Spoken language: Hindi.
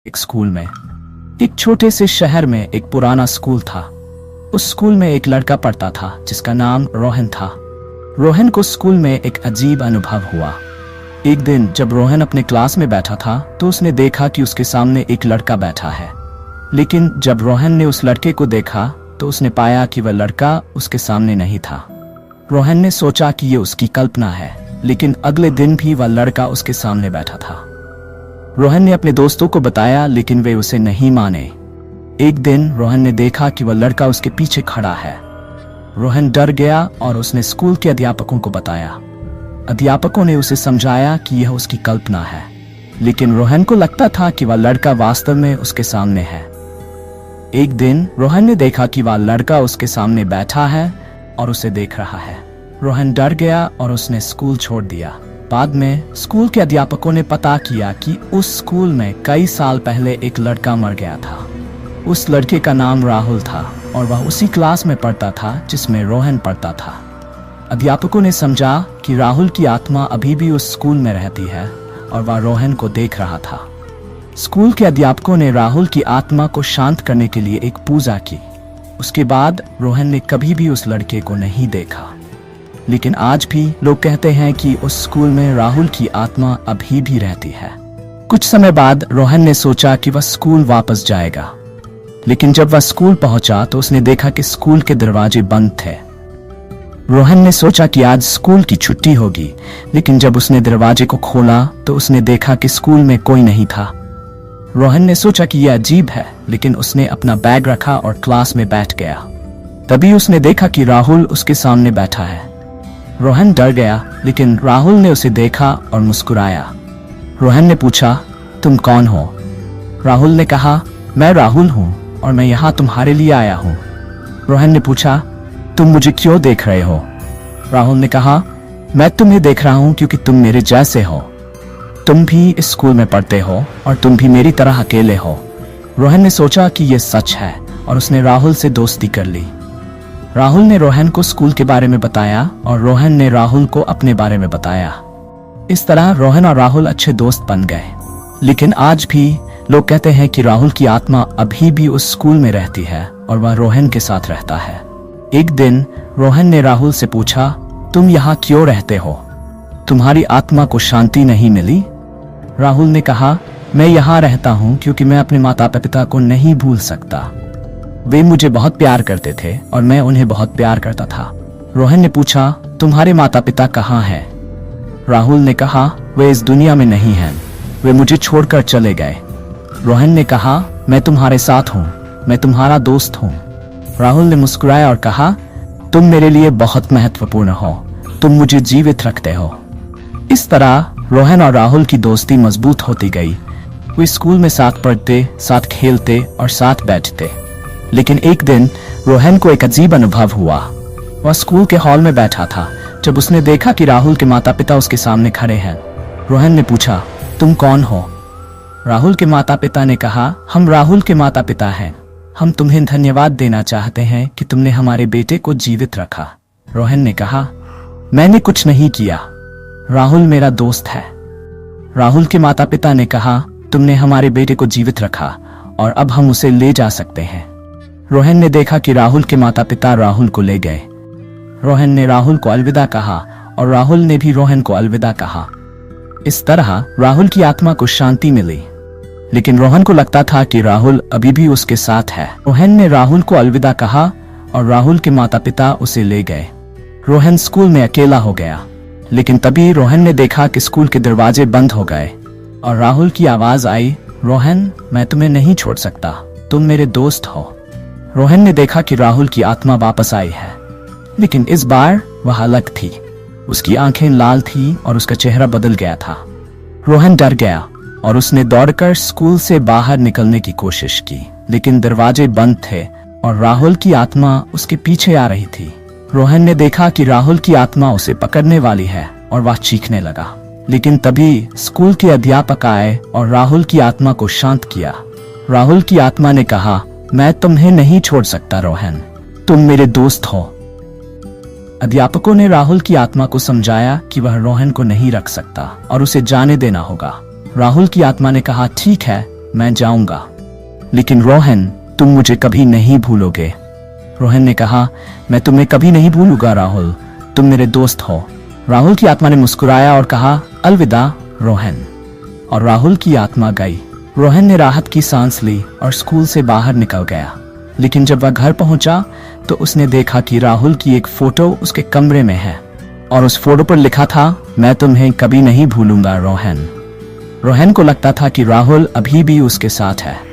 एक स्कूल में, एक छोटे से शहर में एक पुराना स्कूल था। उस स्कूल में एक लड़का पढ़ता था जिसका नाम रोहन था। रोहन को स्कूल में एक अजीब अनुभव हुआ। एक दिन जब रोहन अपने क्लास में बैठा था तो उसने देखा कि उसके सामने एक लड़का बैठा है। लेकिन जब रोहन ने उस लड़के को देखा तो उसने पाया कि वह लड़का उसके सामने नहीं था। रोहन ने सोचा कि ये उसकी कल्पना है, लेकिन अगले दिन भी वह लड़का उसके सामने बैठा था। रोहन ने अपने दोस्तों को बताया, लेकिन वे उसे नहीं माने। एक दिन रोहन ने देखा कि वह लड़का उसके पीछे खड़ा है। रोहन डर गया और उसने स्कूल के अध्यापकों को बताया। अध्यापकों ने उसे समझाया कि यह उसकी कल्पना है, लेकिन रोहन को लगता था कि वह लड़का वास्तव में उसके सामने है। एक दिन रोहन ने देखा कि वह लड़का उसके सामने बैठा है और उसे देख रहा है। रोहन डर गया और उसने स्कूल छोड़ दिया। बाद में स्कूल के अध्यापकों ने पता किया कि उस स्कूल में कई साल पहले एक लड़का मर गया था। उस लड़के का नाम राहुल था और वह उसी क्लास में पढ़ता था जिसमें रोहन पढ़ता था। अध्यापकों ने समझा कि राहुल की आत्मा अभी भी उस स्कूल में रहती है और वह रोहन को देख रहा था। स्कूल के अध्यापकों ने राहुल की आत्मा को शांत करने के लिए एक पूजा की। उसके बाद रोहन ने कभी भी उस लड़के को नहीं देखा। लेकिन आज भी लोग कहते हैं कि उस स्कूल में राहुल की आत्मा अभी भी रहती है। कुछ समय बाद रोहन ने सोचा कि वह स्कूल वापस जाएगा, लेकिन जब वह स्कूल पहुंचा तो उसने देखा कि स्कूल के दरवाजे बंद थे। रोहन ने सोचा कि आज स्कूल की छुट्टी होगी, लेकिन जब उसने दरवाजे को खोला तो उसने देखा कि स्कूल में कोई नहीं था। रोहन ने सोचा कि यह अजीब है, लेकिन उसने अपना बैग रखा और क्लास में बैठ गया। तभी उसने देखा कि राहुल उसके सामने बैठा है। रोहन डर गया, लेकिन राहुल ने उसे देखा और मुस्कुराया। रोहन ने पूछा, तुम कौन हो? राहुल ने कहा, मैं राहुल हूँ और मैं यहाँ तुम्हारे लिए आया हूँ। रोहन ने पूछा, तुम मुझे क्यों देख रहे हो? राहुल ने कहा, मैं तुम्हें देख रहा हूँ क्योंकि तुम मेरे जैसे हो। तुम भी इस स्कूल में पढ़ते हो और तुम भी मेरी तरह अकेले हो। रोहन ने सोचा कि यह सच है और उसने राहुल से दोस्ती कर ली। राहुल ने रोहन को स्कूल के बारे में बताया और रोहन ने राहुल को अपने बारे में बताया। इस तरह रोहन और राहुल अच्छे दोस्त बन गए। लेकिन आज भी लोग कहते हैं कि राहुल की आत्मा अभी भी उस स्कूल में रहती है और वह रोहन के साथ रहता है। एक दिन रोहन ने राहुल से पूछा, तुम यहाँ क्यों रहते हो? तुम्हारी आत्मा को शांति नहीं मिली? राहुल ने कहा, मैं यहाँ रहता हूँ क्योंकि मैं अपने माता पिता को नहीं भूल सकता। वे मुझे बहुत प्यार करते थे और मैं उन्हें बहुत प्यार करता था। रोहन ने पूछा, तुम्हारे माता पिता कहाँ हैं? राहुल ने कहा, वे इस दुनिया में नहीं हैं, वे मुझे छोड़कर चले गए। रोहन ने कहा, मैं तुम्हारे साथ हूँ, मैं तुम्हारा दोस्त हूँ। राहुल ने मुस्कुराया और कहा, तुम मेरे लिए बहुत महत्वपूर्ण हो, तुम मुझे जीवित रखते हो। इस तरह रोहन और राहुल की दोस्ती मजबूत होती गई। वे स्कूल में साथ पढ़ते, साथ खेलते और साथ बैठते। लेकिन एक दिन रोहन को एक अजीब अनुभव हुआ। वह स्कूल के हॉल में बैठा था जब उसने देखा कि राहुल के माता पिता उसके सामने खड़े हैं। रोहन ने पूछा, तुम कौन हो? राहुल के माता पिता ने कहा, हम राहुल के माता पिता हैं। हम तुम्हें धन्यवाद देना चाहते हैं कि तुमने हमारे बेटे को जीवित रखा। रोहन ने कहा, मैंने कुछ नहीं किया, राहुल मेरा दोस्त है। राहुल के माता पिता ने कहा, तुमने हमारे बेटे को जीवित रखा और अब हम उसे ले जा सकते हैं। रोहन ने देखा कि राहुल के माता पिता राहुल को ले गए। रोहन ने राहुल को अलविदा कहा और राहुल ने भी रोहन को अलविदा कहा। इस तरह राहुल की आत्मा को शांति मिली, लेकिन रोहन को लगता था कि राहुल अभी भी उसके साथ है। रोहन ने राहुल को अलविदा कहा और राहुल के माता पिता उसे ले गए। रोहन स्कूल में अकेला हो गया, लेकिन तभी रोहन ने देखा कि स्कूल के दरवाजे बंद हो गए और राहुल की आवाज आई, रोहन, मैं तुम्हें नहीं छोड़ सकता, तुम मेरे दोस्त हो। रोहन ने देखा कि राहुल की आत्मा वापस आई है, लेकिन इस बार वह अलग थी। उसकी आंखें लाल थी और उसका चेहरा बदल गया था। रोहन डर गया और उसने दौड़कर स्कूल से बाहर निकलने की कोशिश की, लेकिन दरवाजे बंद थे और राहुल की आत्मा उसके पीछे आ रही थी। रोहन ने देखा कि राहुल की आत्मा उसे पकड़ने वाली है और वह चीखने लगा। लेकिन तभी स्कूल के अध्यापक आए और राहुल की आत्मा को शांत किया। राहुल की आत्मा ने कहा, मैं तुम्हें नहीं छोड़ सकता रोहन, तुम मेरे दोस्त हो। अध्यापकों ने राहुल की आत्मा को समझाया कि वह रोहन को नहीं रख सकता और उसे जाने देना होगा। राहुल की आत्मा ने कहा, ठीक है, मैं जाऊंगा, लेकिन रोहन, तुम मुझे कभी नहीं भूलोगे। रोहन ने कहा, मैं तुम्हें कभी नहीं भूलूंगा राहुल, तुम मेरे दोस्त हो। राहुल की आत्मा ने मुस्कुराया और कहा, अलविदा रोहन। और राहुल की आत्मा गई। रोहन ने राहत की सांस ली और स्कूल से बाहर निकल गया। लेकिन जब वह घर पहुंचा तो उसने देखा कि राहुल की एक फोटो उसके कमरे में है और उस फोटो पर लिखा था, मैं तुम्हें कभी नहीं भूलूंगा रोहन। रोहन को लगता था कि राहुल अभी भी उसके साथ है।